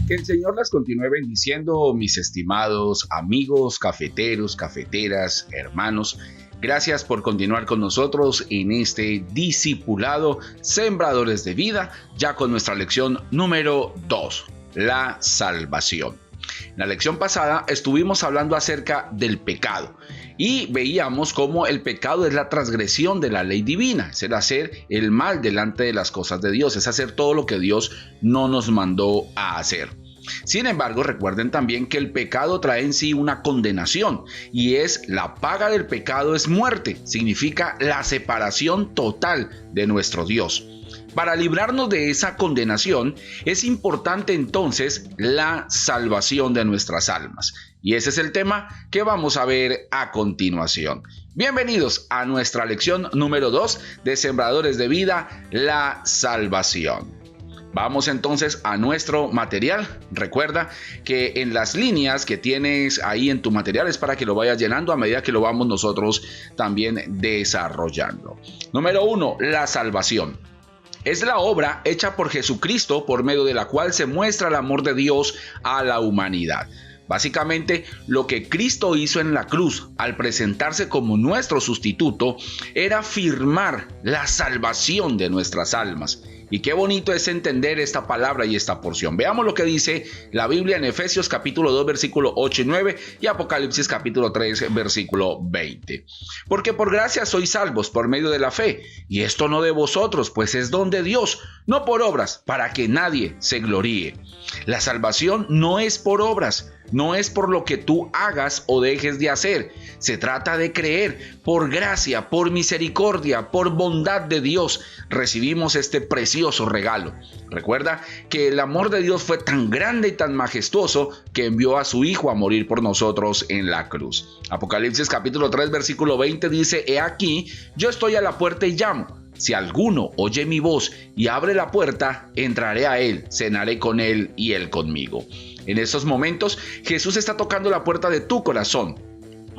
Que el Señor las continúe bendiciendo, mis estimados amigos, cafeteros, cafeteras, hermanos. Gracias por continuar con nosotros en este discipulado Sembradores de Vida, ya con nuestra lección número 2, la salvación. En la lección pasada estuvimos hablando acerca del pecado y veíamos cómo el pecado es la transgresión de la ley divina, es el hacer el mal delante de las cosas de Dios, es hacer todo lo que Dios no nos mandó a hacer. Sin embargo, recuerden también que el pecado trae en sí una condenación y la paga del pecado es muerte, significa la separación total de nuestro Dios. Para librarnos de esa condenación es importante entonces la salvación de nuestras almas. Y ese es el tema que vamos a ver a continuación. Bienvenidos a nuestra lección número 2 de Sembradores de Vida, la salvación. Vamos entonces a nuestro material. Recuerda que en las líneas que tienes ahí en tu material es para que lo vayas llenando a medida que lo vamos nosotros también desarrollando. Número 1, la salvación. Es la obra hecha por Jesucristo por medio de la cual se muestra el amor de Dios a la humanidad. Básicamente, lo que Cristo hizo en la cruz al presentarse como nuestro sustituto era firmar la salvación de nuestras almas. Y qué bonito es entender esta palabra y esta porción. Veamos lo que dice la Biblia en Efesios capítulo 2, versículo 8 y 9 y Apocalipsis capítulo 3, versículo 20. Porque por gracia sois salvos por medio de la fe, y esto no de vosotros, pues es don de Dios, no por obras, para que nadie se gloríe. La salvación no es por obras, no es por lo que tú hagas o dejes de hacer. Se trata de creer. Por gracia, por misericordia, por bondad de Dios, recibimos este precioso regalo. Recuerda que el amor de Dios fue tan grande y tan majestuoso que envió a su Hijo a morir por nosotros en la cruz. Apocalipsis capítulo 3, versículo 20 dice: He aquí, yo estoy a la puerta y llamo. Si alguno oye mi voz y abre la puerta, entraré a él, cenaré con él y él conmigo. En estos momentos, Jesús está tocando la puerta de tu corazón.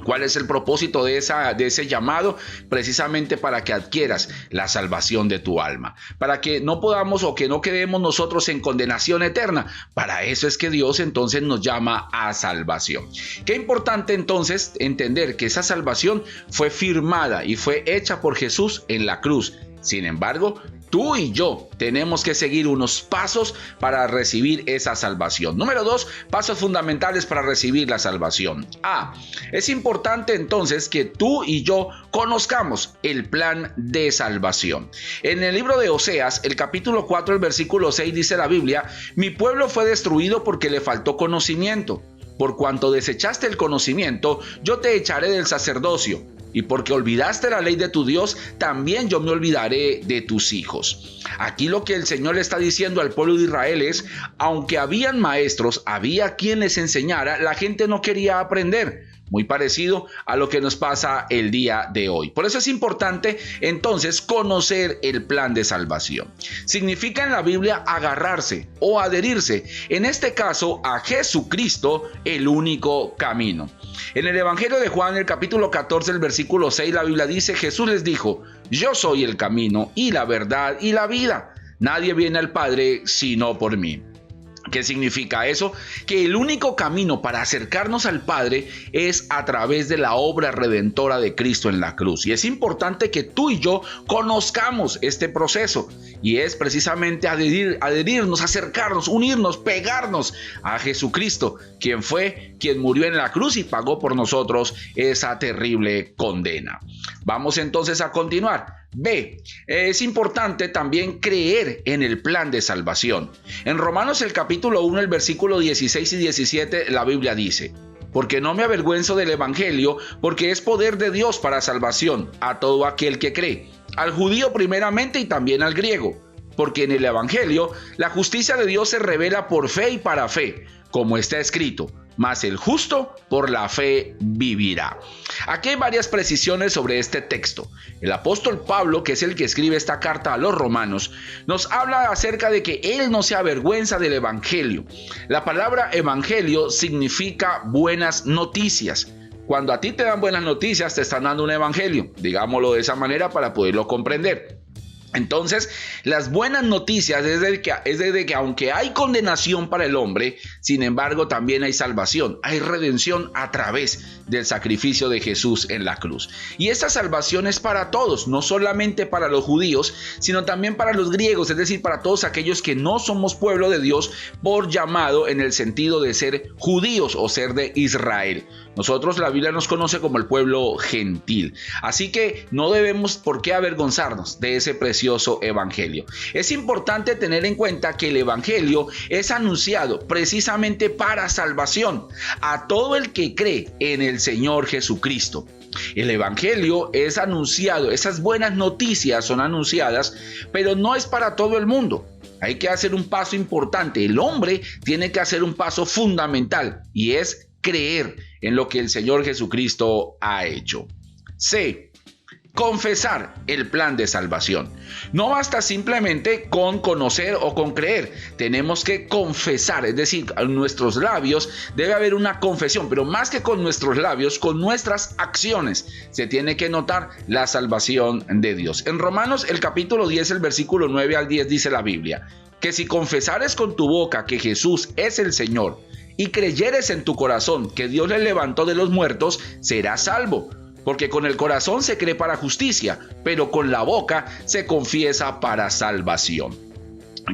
¿Cuál es el propósito de ese llamado? Precisamente para que adquieras la salvación de tu alma. Para que no podamos o que no quedemos nosotros en condenación eterna. Para eso es que Dios entonces nos llama a salvación. Qué importante entonces entender que esa salvación fue firmada y fue hecha por Jesús en la cruz. Sin embargo, tú y yo tenemos que seguir unos pasos para recibir esa salvación. Número 2, pasos fundamentales para recibir la salvación. Es importante entonces que tú y yo conozcamos el plan de salvación. En el libro de Oseas, el capítulo 4, el versículo 6 dice la Biblia: Mi pueblo fue destruido porque le faltó conocimiento. Por cuanto desechaste el conocimiento, yo te echaré del sacerdocio. Y porque olvidaste la ley de tu Dios, también yo me olvidaré de tus hijos. Aquí lo que el Señor le está diciendo al pueblo de Israel es: aunque habían maestros, había quien les enseñara, la gente no quería aprender. Muy parecido a lo que nos pasa el día de hoy. Por eso es importante entonces conocer el plan de salvación. Significa en la Biblia agarrarse o adherirse, en este caso a Jesucristo, el único camino. En el Evangelio de Juan, el capítulo 14, el versículo 6, la Biblia dice: Jesús les dijo: Yo soy el camino y la verdad y la vida. Nadie viene al Padre sino por mí. ¿Qué significa eso? Que el único camino para acercarnos al Padre es a través de la obra redentora de Cristo en la cruz. Y es importante que tú y yo conozcamos este proceso. Y es precisamente adherirnos, acercarnos, unirnos, pegarnos a Jesucristo, quien murió en la cruz y pagó por nosotros esa terrible condena. Vamos entonces a continuar. B. Es importante también creer en el plan de salvación. En Romanos el capítulo 1, el versículo 16 y 17, la Biblia dice: Porque no me avergüenzo del evangelio, porque es poder de Dios para salvación a todo aquel que cree, al judío primeramente y también al griego. Porque en el evangelio la justicia de Dios se revela por fe y para fe, como está escrito: mas el justo por la fe vivirá. Aquí hay varias precisiones sobre este texto. El apóstol Pablo, que es el que escribe esta carta a los romanos, nos habla acerca de que él no se avergüenza del evangelio. La palabra evangelio significa buenas noticias. Cuando a ti te dan buenas noticias, te están dando un evangelio, digámoslo de esa manera para poderlo comprender. Entonces, las buenas noticias es de que aunque hay condenación para el hombre, sin embargo también hay salvación, hay redención a través del sacrificio de Jesús en la cruz. Y esta salvación es para todos, no solamente para los judíos, sino también para los griegos, es decir, para todos aquellos que no somos pueblo de Dios por llamado en el sentido de ser judíos o ser de Israel. Nosotros, la Biblia nos conoce como el pueblo gentil. Así que no debemos por qué avergonzarnos de ese precioso evangelio. Es importante tener en cuenta que el evangelio es anunciado precisamente para salvación a todo el que cree en el Señor Jesucristo. El evangelio es anunciado, esas buenas noticias son anunciadas, pero no es para todo el mundo. Hay que hacer un paso importante. El hombre tiene que hacer un paso fundamental y es creer en lo que el Señor Jesucristo ha hecho. C. Confesar el plan de salvación. No basta simplemente con conocer o con creer. Tenemos que confesar, es decir, en nuestros labios debe haber una confesión, pero más que con nuestros labios, con nuestras acciones se tiene que notar la salvación de Dios. En Romanos, el capítulo 10, el versículo 9 al 10 dice la Biblia, que si confesares con tu boca que Jesús es el Señor, y creyeres en tu corazón que Dios le levantó de los muertos, serás salvo. Porque con el corazón se cree para justicia, pero con la boca se confiesa para salvación.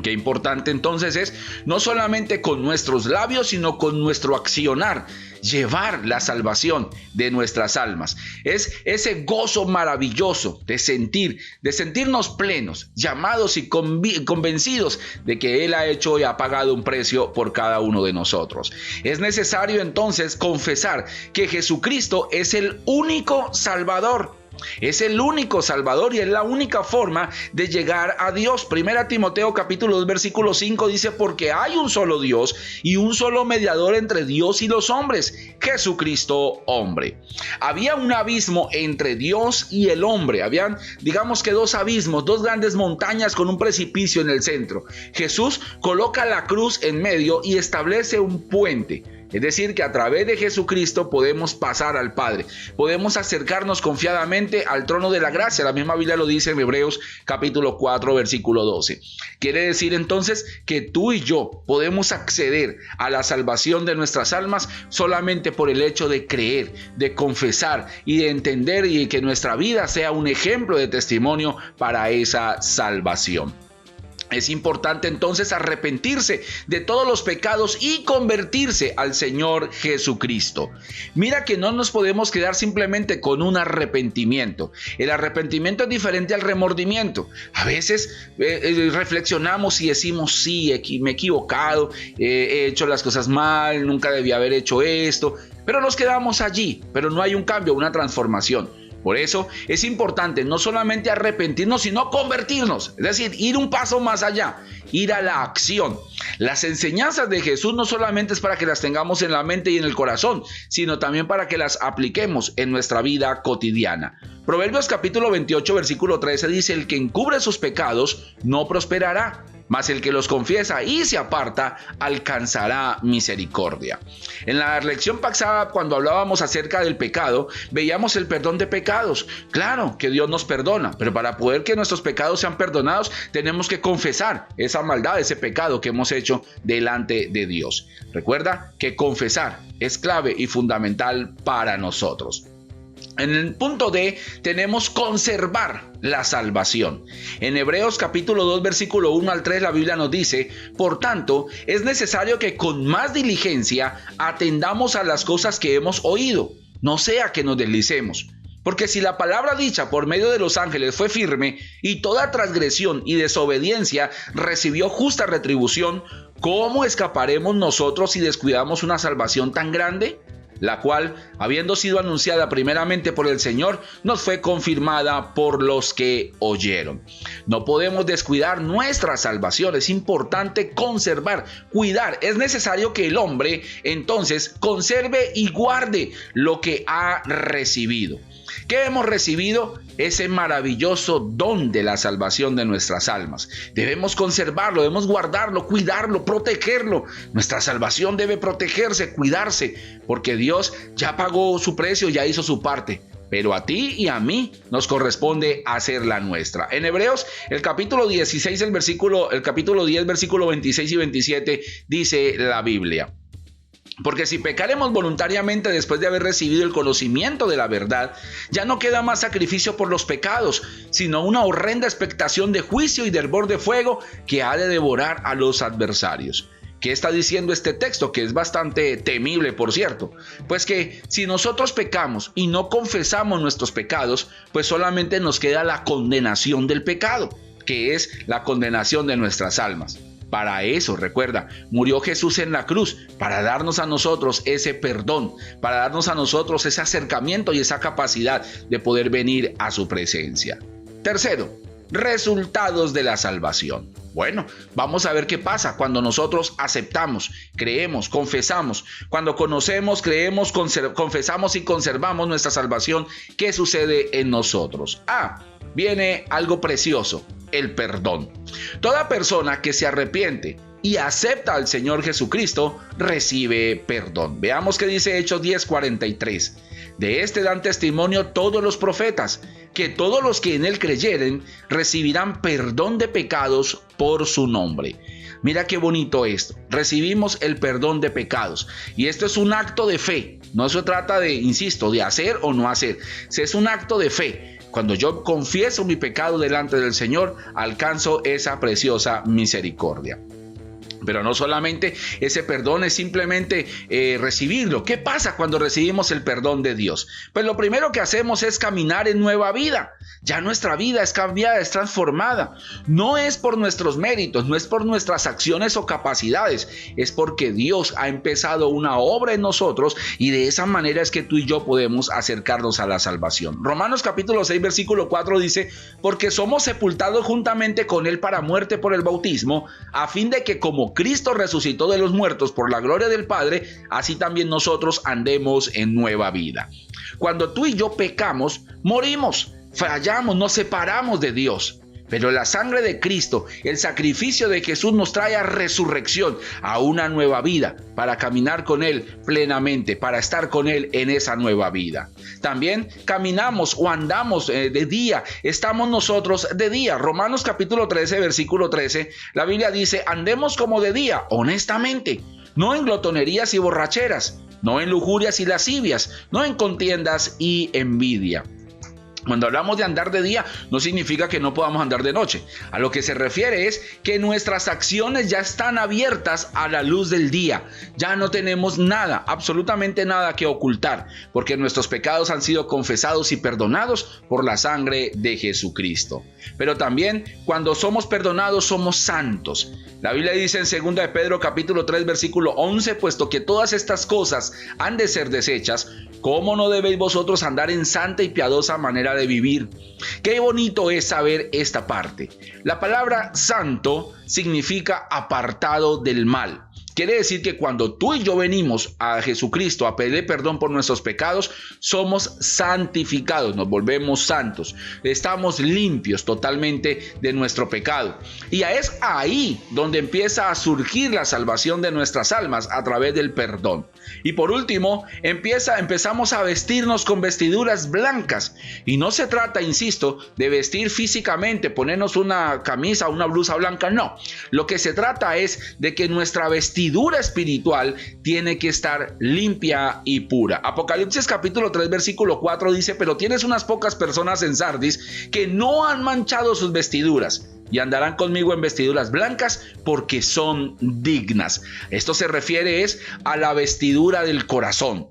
Qué importante entonces es, no solamente con nuestros labios, sino con nuestro accionar, llevar la salvación de nuestras almas. Es ese gozo maravilloso de sentirnos plenos, llamados y convencidos de que Él ha hecho y ha pagado un precio por cada uno de nosotros. Es necesario entonces confesar que Jesucristo es el único Salvador. Es el único Salvador y es la única forma de llegar a Dios. Primera Timoteo capítulo 2 versículo 5 dice, porque hay un solo Dios y un solo mediador entre Dios y los hombres, Jesucristo hombre. Había un abismo entre Dios y el hombre. Habían, digamos que dos abismos, dos grandes montañas con un precipicio en el centro. Jesús coloca la cruz en medio y establece un puente. Es decir, que a través de Jesucristo podemos pasar al Padre, podemos acercarnos confiadamente al trono de la gracia. La misma Biblia lo dice en Hebreos capítulo 4 versículo 12. Quiere decir entonces que tú y yo podemos acceder a la salvación de nuestras almas solamente por el hecho de creer, de confesar y de entender y que nuestra vida sea un ejemplo de testimonio para esa salvación. Es importante entonces arrepentirse de todos los pecados y convertirse al Señor Jesucristo. Mira que no nos podemos quedar simplemente con un arrepentimiento. El arrepentimiento es diferente al remordimiento. A veces reflexionamos y decimos, sí, me he equivocado, he hecho las cosas mal, nunca debía haber hecho esto, pero nos quedamos allí, pero no hay un cambio, una transformación. Por eso es importante no solamente arrepentirnos, sino convertirnos, es decir, ir un paso más allá, ir a la acción. Las enseñanzas de Jesús no solamente es para que las tengamos en la mente y en el corazón, sino también para que las apliquemos en nuestra vida cotidiana. Proverbios capítulo 28, versículo 13 dice, el que encubre sus pecados no prosperará, mas el que los confiesa y se aparta alcanzará misericordia. En la lección pasada, cuando hablábamos acerca del pecado, veíamos el perdón de pecados. Claro que Dios nos perdona, pero para poder que nuestros pecados sean perdonados, tenemos que confesar esa maldad, ese pecado que hemos hecho delante de Dios. Recuerda que confesar es clave y fundamental para nosotros. En el punto D tenemos conservar la salvación. En Hebreos capítulo 2 versículo 1 al 3 la Biblia nos dice, por tanto, es necesario que con más diligencia atendamos a las cosas que hemos oído, no sea que nos deslicemos. Porque si la palabra dicha por medio de los ángeles fue firme y toda transgresión y desobediencia recibió justa retribución, ¿cómo escaparemos nosotros si descuidamos una salvación tan grande? La cual, habiendo sido anunciada primeramente por el Señor, nos fue confirmada por los que oyeron. No podemos descuidar nuestra salvación, es importante conservar, cuidar. Es necesario que el hombre entonces conserve y guarde lo que ha recibido. ¿Qué hemos recibido? Ese maravilloso don de la salvación de nuestras almas. Debemos conservarlo, debemos guardarlo, cuidarlo, protegerlo. Nuestra salvación debe protegerse, cuidarse, porque Dios ya pagó su precio, ya hizo su parte. pero a ti y a mí nos corresponde hacer la nuestra. En Hebreos, el capítulo 16, el capítulo 10, versículo 26 y 27, dice la Biblia: porque si pecaremos voluntariamente después de haber recibido el conocimiento de la verdad, ya no queda más sacrificio por los pecados, sino una horrenda expectación de juicio y de hervor de fuego que ha de devorar a los adversarios. ¿Qué está diciendo este texto? Que es bastante temible, por cierto. Pues que si nosotros pecamos y no confesamos nuestros pecados, pues solamente nos queda la condenación del pecado, que es la condenación de nuestras almas. Para eso, recuerda, murió Jesús en la cruz, para darnos a nosotros ese perdón, para darnos a nosotros ese acercamiento y esa capacidad de poder venir a su presencia. Tercero, resultados de la salvación. Bueno, vamos a ver qué pasa cuando nosotros aceptamos, creemos, confesamos, cuando conocemos, creemos, confesamos y conservamos nuestra salvación. ¿Qué sucede en nosotros? Viene algo precioso: el perdón. Toda persona que se arrepiente y acepta al Señor Jesucristo recibe perdón. Veamos qué dice Hechos 10:43. De este dan testimonio todos los profetas, que todos los que en él creyeren recibirán perdón de pecados por su nombre. Mira qué bonito esto. Recibimos el perdón de pecados. Y esto es un acto de fe. No se trata de, insisto, de hacer o no hacer. Es un acto de fe. Cuando yo confieso mi pecado delante del Señor, alcanzo esa preciosa misericordia. Pero no solamente ese perdón es simplemente recibirlo. ¿Qué pasa cuando recibimos el perdón de Dios? Pues lo primero que hacemos es caminar en nueva vida. Ya nuestra vida es cambiada, es transformada. No es por nuestros méritos, no es por nuestras acciones o capacidades. Es porque Dios ha empezado una obra en nosotros y de esa manera es que tú y yo podemos acercarnos a la salvación. Romanos capítulo 6, versículo 4 dice: porque somos sepultados juntamente con Él para muerte por el bautismo, a fin de que como Cristo resucitó de los muertos por la gloria del Padre, así también nosotros andemos en nueva vida. Cuando tú y yo pecamos, morimos, fallamos, nos separamos de Dios. Pero la sangre de Cristo, el sacrificio de Jesús nos trae a resurrección, a una nueva vida, para caminar con Él plenamente, para estar con Él en esa nueva vida. También caminamos o andamos de día, estamos nosotros de día. Romanos capítulo 13, versículo 13, la Biblia dice: andemos como de día, honestamente, no en glotonerías y borracheras, no en lujurias y lascivias, no en contiendas y envidia. Cuando hablamos de andar de día, no significa que no podamos andar de noche. A lo que se refiere es que nuestras acciones ya están abiertas a la luz del día. Ya no tenemos nada, absolutamente nada que ocultar, porque nuestros pecados han sido confesados y perdonados por la sangre de Jesucristo. Pero también, cuando somos perdonados, somos santos. La Biblia dice en 2 de Pedro capítulo 3, versículo 11, puesto que todas estas cosas han de ser deshechas, ¿cómo no debéis vosotros andar en santa y piadosa manera de vivir? Qué bonito es saber esta parte. La palabra santo significa apartado del mal. Quiere decir que cuando tú y yo venimos a Jesucristo a pedir perdón por nuestros pecados, somos santificados, nos volvemos santos, estamos limpios totalmente de nuestro pecado. Y es ahí donde empieza a surgir la salvación de nuestras almas a través del perdón. Y por último, empezamos a vestirnos con vestiduras blancas. Y no se trata, insisto, de vestir físicamente, ponernos una camisa o una blusa blanca, no. Lo que se trata es de que nuestra vestidura espiritual tiene que estar limpia y pura. Apocalipsis capítulo 3, versículo 4 dice: pero tienes unas pocas personas en Sardis que no han manchado sus vestiduras, y andarán conmigo en vestiduras blancas porque son dignas. Esto se refiere a la vestidura del corazón.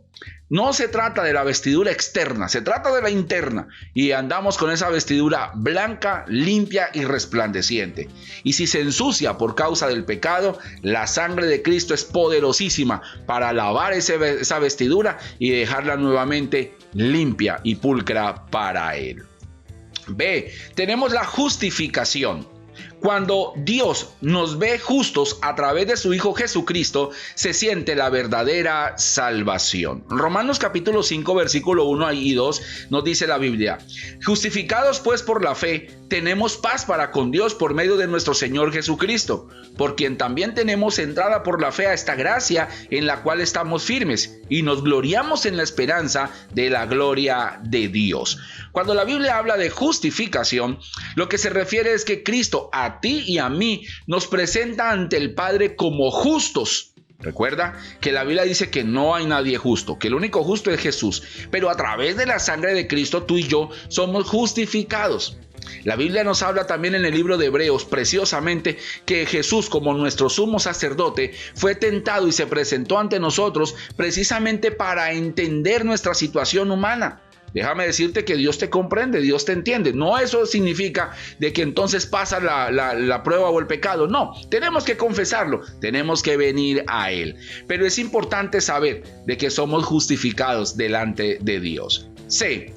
No se trata de la vestidura externa, se trata de la interna. Y andamos con esa vestidura blanca, limpia y resplandeciente. Y si se ensucia por causa del pecado, la sangre de Cristo es poderosísima para lavar esa vestidura y dejarla nuevamente limpia y pulcra para Él. B. Tenemos la justificación. Cuando Dios nos ve justos a través de su Hijo Jesucristo, se siente la verdadera salvación. Romanos capítulo 5, versículo 1 y 2 nos dice la Biblia: justificados pues por la fe, tenemos paz para con Dios por medio de nuestro Señor Jesucristo, por quien también tenemos entrada por la fe a esta gracia en la cual estamos firmes y nos gloriamos en la esperanza de la gloria de Dios. Cuando la Biblia habla de justificación, lo que se refiere es que Cristo a ti y a mí nos presenta ante el Padre como justos. Recuerda que la Biblia dice que no hay nadie justo, que el único justo es Jesús, pero a través de la sangre de Cristo tú y yo somos justificados. La Biblia nos habla también en el libro de Hebreos preciosamente que Jesús, como nuestro sumo sacerdote, fue tentado y se presentó ante nosotros precisamente para entender nuestra situación humana. Déjame decirte que Dios te comprende, Dios te entiende. No eso significa de que entonces pasa la prueba o el pecado. No, tenemos que confesarlo, tenemos que venir a Él. Pero es importante saber de que somos justificados delante de Dios. C.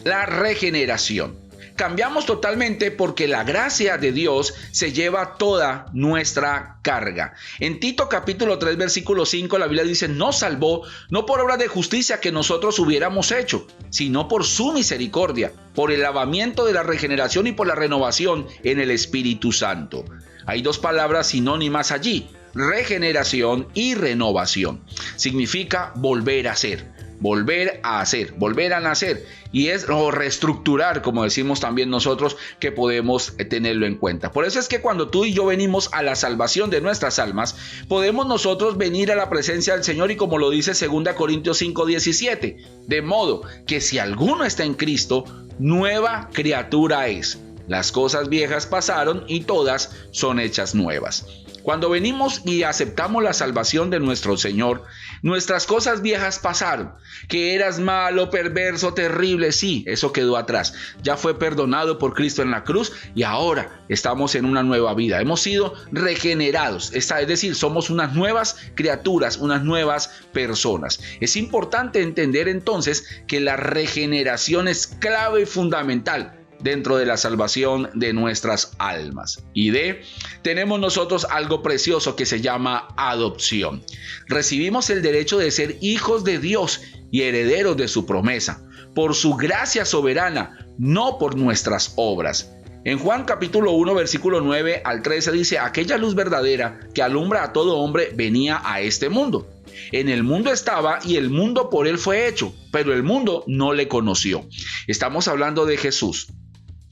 La regeneración. Cambiamos totalmente porque la gracia de Dios se lleva toda nuestra carga. En Tito capítulo 3 versículo 5 la Biblia dice: nos salvó no por obra de justicia que nosotros hubiéramos hecho, sino por su misericordia, por el lavamiento de la regeneración y por la renovación en el Espíritu Santo. Hay dos palabras sinónimas allí: regeneración y renovación. Significa volver a ser. Volver a hacer, volver a nacer, y es reestructurar, como decimos también nosotros, que podemos tenerlo en cuenta. Por eso es que cuando tú y yo venimos a la salvación de nuestras almas, podemos nosotros venir a la presencia del Señor, y como lo dice 2 Corintios 5:17, de modo que si alguno está en Cristo, nueva criatura es. Las cosas viejas pasaron y todas son hechas nuevas. Cuando venimos y aceptamos la salvación de nuestro Señor, nuestras cosas viejas pasaron. Que eras malo, perverso, terrible, sí, eso quedó atrás. Ya fue perdonado por Cristo en la cruz y ahora estamos en una nueva vida. Hemos sido regenerados, es decir, somos unas nuevas criaturas, unas nuevas personas. Es importante entender entonces que la regeneración es clave y fundamental dentro de la salvación de nuestras almas. Y tenemos nosotros algo precioso que se llama adopción. Recibimos el derecho de ser hijos de Dios y herederos de su promesa, por su gracia soberana, no por nuestras obras. En Juan capítulo 1 versículo 9 al 13 dice: aquella luz verdadera que alumbra a todo hombre venía a este mundo. En el mundo estaba y el mundo por él fue hecho, pero el mundo no le conoció. Estamos hablando de Jesús.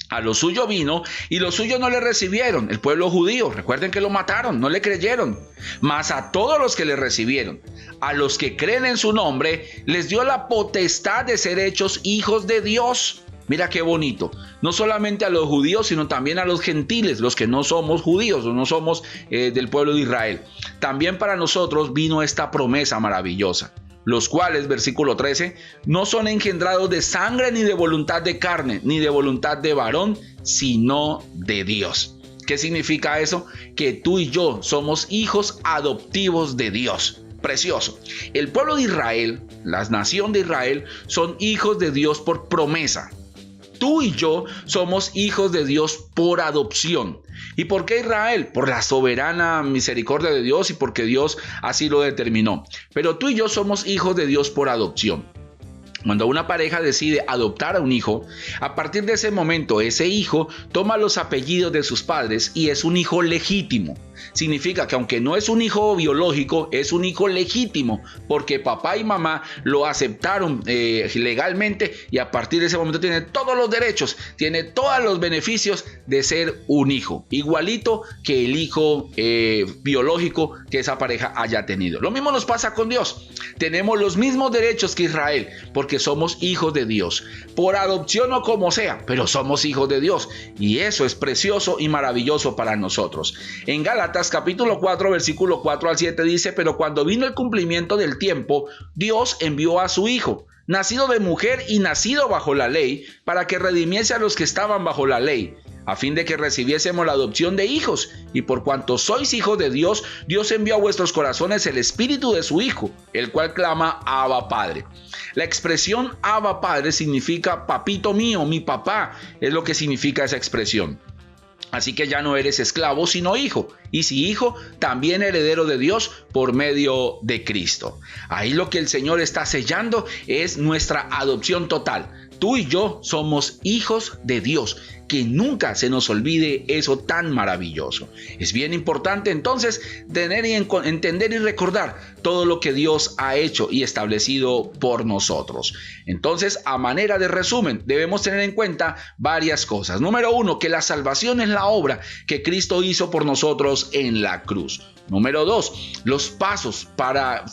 A lo suyo vino y los suyos no le recibieron, el pueblo judío. Recuerden que lo mataron, no le creyeron. Mas a todos los que le recibieron, a los que creen en su nombre, les dio la potestad de ser hechos hijos de Dios. Mira qué bonito. No solamente a los judíos, sino también a los gentiles, los que no somos judíos o no somos del pueblo de Israel. También para nosotros vino esta promesa maravillosa. Los cuales, versículo 13, no son engendrados de sangre ni de voluntad de carne, ni de voluntad de varón, sino de Dios. ¿Qué significa eso? Que tú y yo somos hijos adoptivos de Dios. Precioso. El pueblo de Israel, la nación de Israel, son hijos de Dios por promesa. Tú y yo somos hijos de Dios por adopción. ¿Y por qué Israel? Por la soberana misericordia de Dios y porque Dios así lo determinó. Pero tú y yo somos hijos de Dios por adopción. Cuando una pareja decide adoptar a un hijo, a partir de ese momento ese hijo toma los apellidos de sus padres y es un hijo legítimo. Significa que aunque no es un hijo biológico, es un hijo legítimo, porque papá y mamá lo aceptaron legalmente y a partir de ese momento tiene todos los derechos, tiene todos los beneficios de ser un hijo, igualito que el hijo biológico que esa pareja haya tenido. Lo mismo nos pasa con Dios. Tenemos los mismos derechos que Israel, porque somos hijos de Dios, por adopción o como sea, pero somos hijos de Dios y eso es precioso y maravilloso para nosotros. En Gálatas capítulo 4 versículo 4 al 7 dice: pero cuando vino el cumplimiento del tiempo, Dios envió a su Hijo, nacido de mujer y nacido bajo la ley, para que redimiese a los que estaban bajo la ley, a fin de que recibiésemos la adopción de hijos. Y por cuanto sois hijos de Dios, Dios envió a vuestros corazones el espíritu de su Hijo, el cual clama: Abba Padre. La expresión Abba Padre significa papito mío, mi papá, es lo que significa esa expresión. Así que ya no eres esclavo, sino hijo. Y si hijo, también heredero de Dios por medio de Cristo. Ahí lo que el Señor está sellando es nuestra adopción total. Tú y yo somos hijos de Dios. Que nunca se nos olvide eso tan maravilloso. Es bien importante entonces tener y entender y recordar todo lo que Dios ha hecho y establecido por nosotros. Entonces, a manera de resumen, debemos tener en cuenta varias cosas. Número 1, que la salvación es la obra que Cristo hizo por nosotros en la cruz. Número 2, los pasos para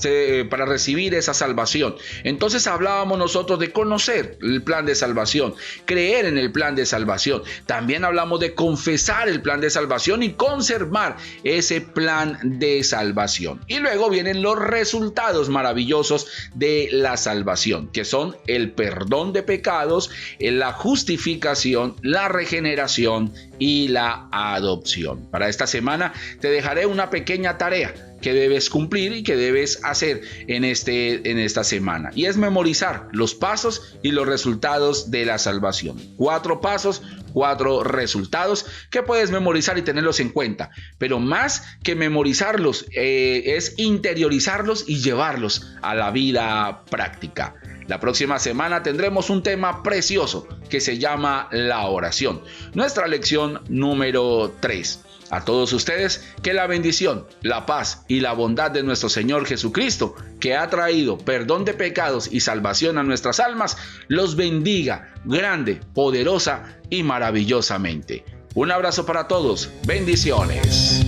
recibir esa salvación. Entonces hablábamos nosotros de conocer el plan de salvación, creer en el plan de salvación. También hablamos de confesar el plan de salvación y conservar ese plan de salvación. Y luego vienen los resultados maravillosos de la salvación, que son el perdón de pecados, la justificación, la regeneración y la adopción. Para esta semana te dejaré una pequeña tarea que debes cumplir y que debes hacer en esta semana, y es memorizar los pasos y los resultados de la salvación. 4 pasos, 4 resultados que puedes memorizar y tenerlos en cuenta, pero más que memorizarlos es interiorizarlos y llevarlos a la vida práctica. La próxima semana tendremos un tema precioso que se llama la oración, nuestra lección número 3. A todos ustedes, que la bendición, la paz y la bondad de nuestro Señor Jesucristo, que ha traído perdón de pecados y salvación a nuestras almas, los bendiga grande, poderosa y maravillosamente. Un abrazo para todos. Bendiciones.